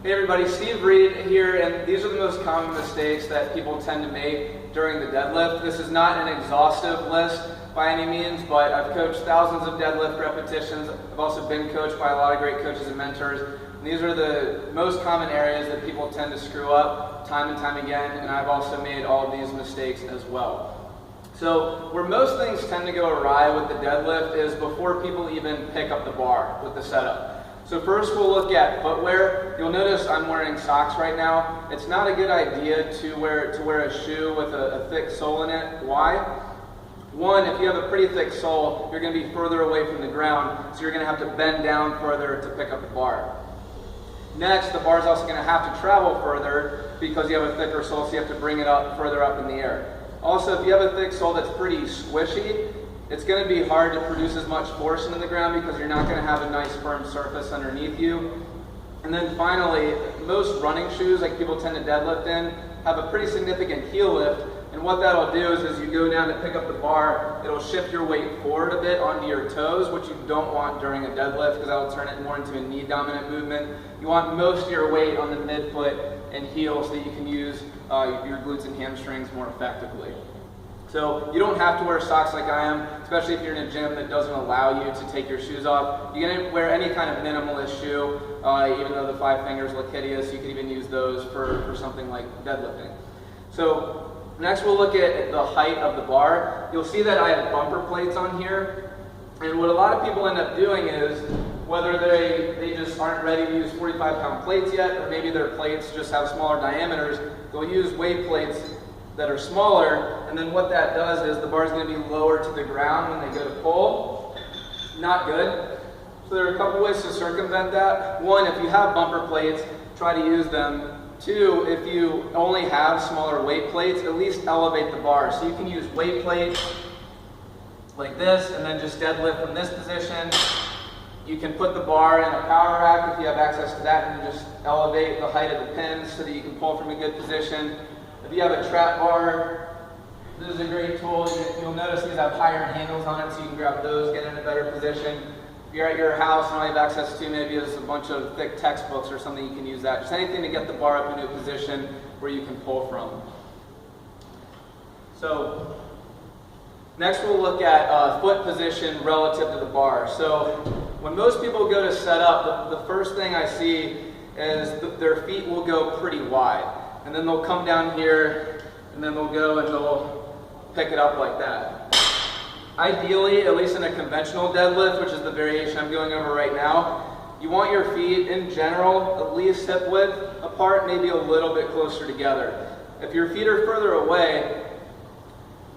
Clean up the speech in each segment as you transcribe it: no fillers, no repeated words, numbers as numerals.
Hey everybody, Steve Reed here, and these are the most common mistakes that people tend to make during the deadlift. This is not an exhaustive list by any means, but I've coached thousands of deadlift repetitions. I've also been coached by a lot of great coaches and mentors. And these are the most common areas that people tend to screw up time and time again, and I've also made all of these mistakes as well. So where most things tend to go awry with the deadlift is before people even pick up the bar with the setup. So first we'll look at footwear. You'll notice I'm wearing socks right now. It's not a good idea to wear a shoe with a thick sole in it. Why? One, if you have a pretty thick sole, you're going to be further away from the ground, so you're going to have to bend down further to pick up the bar. Next, the bar is also going to have to travel further because you have a thicker sole, so you have to bring it up further up in the air. Also, if you have a thick sole that's pretty squishy, it's going to be hard to produce as much force into the ground because you're not going to have a nice firm surface underneath you. And then finally, most running shoes, like people tend to deadlift in, have a pretty significant heel lift. And what that'll do is as you go down to pick up the bar, it'll shift your weight forward a bit onto your toes, which you don't want during a deadlift because that'll turn it more into a knee dominant movement. You want most of your weight on the midfoot and heel so that you can use your glutes and hamstrings more effectively. So you don't have to wear socks like I am, especially if you're in a gym that doesn't allow you to take your shoes off. You can wear any kind of minimalist shoe, even though the 5 fingers look hideous. You can even use those for something like deadlifting. So next we'll look at the height of the bar. You'll see that I have bumper plates on here. And what a lot of people end up doing is, whether they just aren't ready to use 45-pound plates yet, or maybe their plates just have smaller diameters, they'll use weight plates that are smaller, and then what that does is the bar is going to be lower to the ground when they go to pull. Not good. So there are a couple ways to circumvent that. One, if you have bumper plates, try to use them. Two, if you only have smaller weight plates, at least elevate the bar. So you can use weight plates like this, and then just deadlift from this position. You can put the bar in a power rack if you have access to that, and just elevate the height of the pins so that you can pull from a good position. If you have a trap bar, this is a great tool. You'll notice these have higher handles on it, so you can grab those, get in a better position. If you're at your house and all you have access to maybe is a bunch of thick textbooks or something, you can use that. Just anything to get the bar up into a position where you can pull from. So next we'll look at foot position relative to the bar. So when most people go to set up, the first thing I see is their feet will go pretty wide. And then they'll come down here, and then they'll go and they'll pick it up like that. Ideally, at least in a conventional deadlift, which is the variation I'm going over right now, you want your feet in general at least hip width apart, maybe a little bit closer together. If your feet are further away,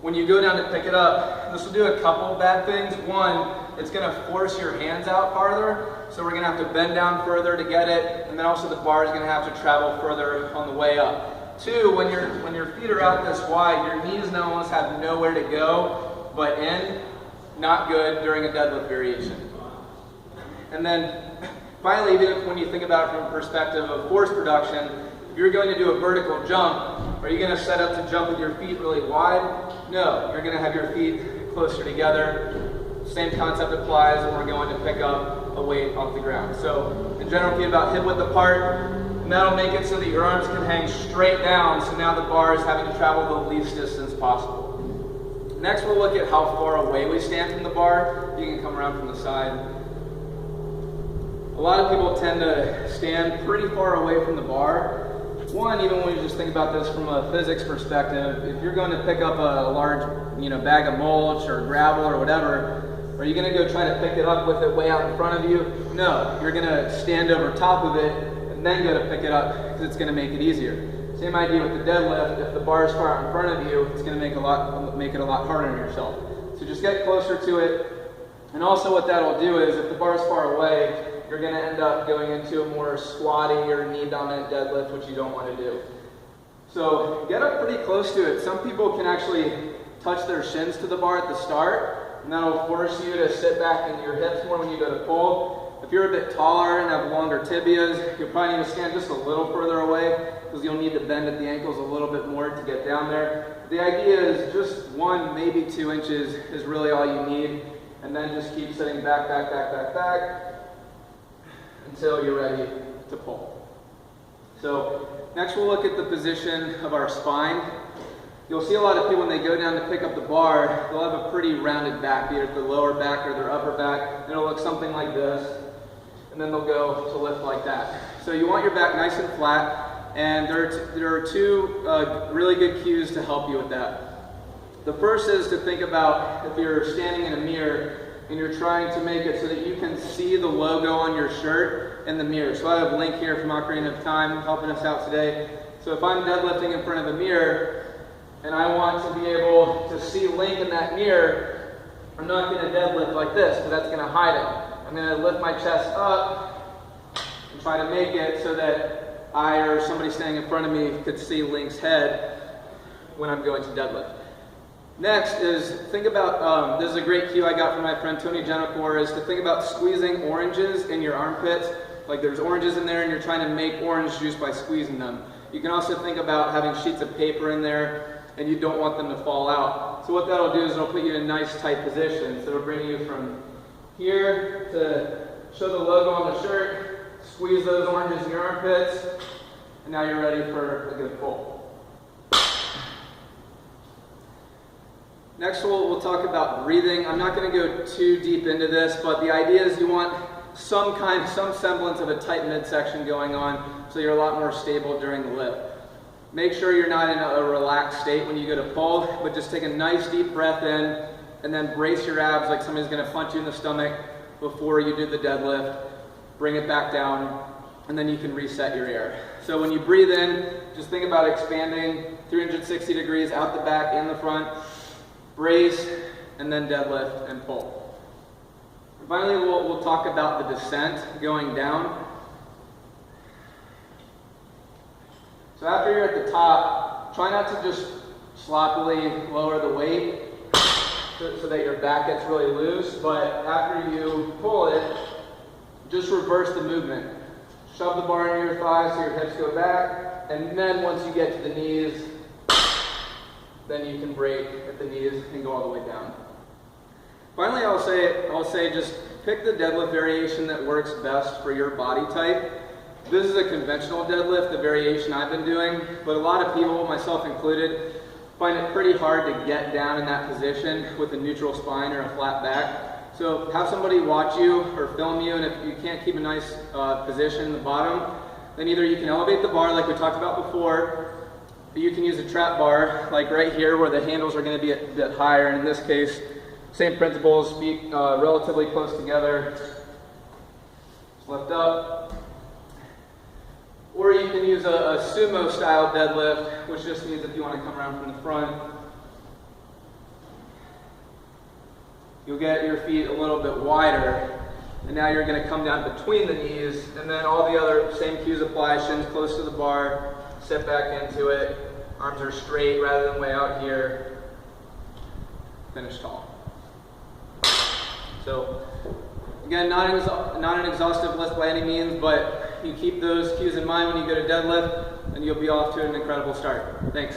when you go down to pick it up, this will do a couple of bad things. One, it's going to force your hands out farther, so we're going to have to bend down further to get it, and then also the bar is going to have to travel further on the way up. Two, when your feet are out this wide, your knees now almost have nowhere to go but in. Not good during a deadlift variation. And then finally, even when you think about it from a perspective of force production, if you're going to do a vertical jump, are you going to set up to jump with your feet really wide? No, you're going to have your feet closer together. Same concept applies when we're going to pick up a weight off the ground. So in general, feet about hip width apart, and that'll make it so that your arms can hang straight down, so now the bar is having to travel the least distance possible. Next, we'll look at how far away we stand from the bar. You can come around from the side. A lot of people tend to stand pretty far away from the bar. One, even when you just think about this from a physics perspective, if you're going to pick up a large bag of mulch or gravel or whatever, are you going to go try to pick it up with it way out in front of you? No, you're going to stand over top of it and then go to pick it up because it's going to make it easier. Same idea with the deadlift. If the bar is far out in front of you, it's going to make it a lot harder on yourself. So just get closer to it. And also what that'll do is if the bar is far away, you're going to end up going into a more squatty or knee dominant deadlift, which you don't want to do. So get up pretty close to it. Some people can actually touch their shins to the bar at the start, and that'll force you to sit back into your hips more when you go to pull. If you're a bit taller and have longer tibias, you'll probably need to stand just a little further away because you'll need to bend at the ankles a little bit more to get down there. The idea is just 1, maybe 2 inches is really all you need, and then just keep sitting back until you're ready to pull. So next we'll look at the position of our spine. You'll see a lot of people when they go down to pick up the bar, they'll have a pretty rounded back, either their lower back or their upper back. It'll look something like this, and then they'll go to lift like that. So you want your back nice and flat, and there are two really good cues to help you with that. The first is to think about if you're standing in a mirror and you're trying to make it so that you can see the logo on your shirt in the mirror. So I have Link here from Ocarina of Time helping us out today. So if I'm deadlifting in front of a mirror and I want to be able to see Link in that mirror, I'm not going to deadlift like this because that's going to hide it. I'm going to lift my chest up and try to make it so that I or somebody standing in front of me could see Link's head when I'm going to deadlift. Next is think about, this is a great cue I got from my friend Tony Genocor, is to think about squeezing oranges in your armpits. Like there's oranges in there and you're trying to make orange juice by squeezing them. You can also think about having sheets of paper in there and you don't want them to fall out. So what that'll do is it'll put you in a nice tight position. So it'll bring you from here to show the logo on the shirt, squeeze those oranges in your armpits, and now you're ready for a good pull. Next we'll talk about breathing. I'm not going to go too deep into this, but the idea is you want some semblance of a tight midsection going on so you're a lot more stable during the lift. Make sure you're not in a relaxed state when you go to pull, but just take a nice deep breath in and then brace your abs like somebody's going to punch you in the stomach before you do the deadlift. Bring it back down, and then you can reset your air. So when you breathe in, just think about expanding 360 degrees out the back and the front. Brace, and then deadlift and pull. And finally, we'll talk about the descent going down. So after you're at the top, try not to just sloppily lower the weight so that your back gets really loose, but after you pull it, just reverse the movement. Shove the bar into your thighs so your hips go back, and then once you get to the knees, then you can break at the knees and go all the way down. Finally, I'll say just pick the deadlift variation that works best for your body type. This is a conventional deadlift, the variation I've been doing, but a lot of people, myself included, find it pretty hard to get down in that position with a neutral spine or a flat back. So have somebody watch you or film you, and if you can't keep a nice position in the bottom, then either you can elevate the bar like we talked about before, you can use a trap bar, like right here where the handles are going to be a bit higher, and in this case, same principles, feet relatively close together, just lift up. Or you can use a sumo style deadlift, which just means if you want to come around from the front, you'll get your feet a little bit wider, and now you're going to come down between the knees, and then all the other same cues apply, shins close to the bar, sit back into it, arms are straight rather than way out here, finish tall. So again, not an exhaustive list by any means, but you keep those cues in mind when you go to deadlift, and you'll be off to an incredible start. Thanks.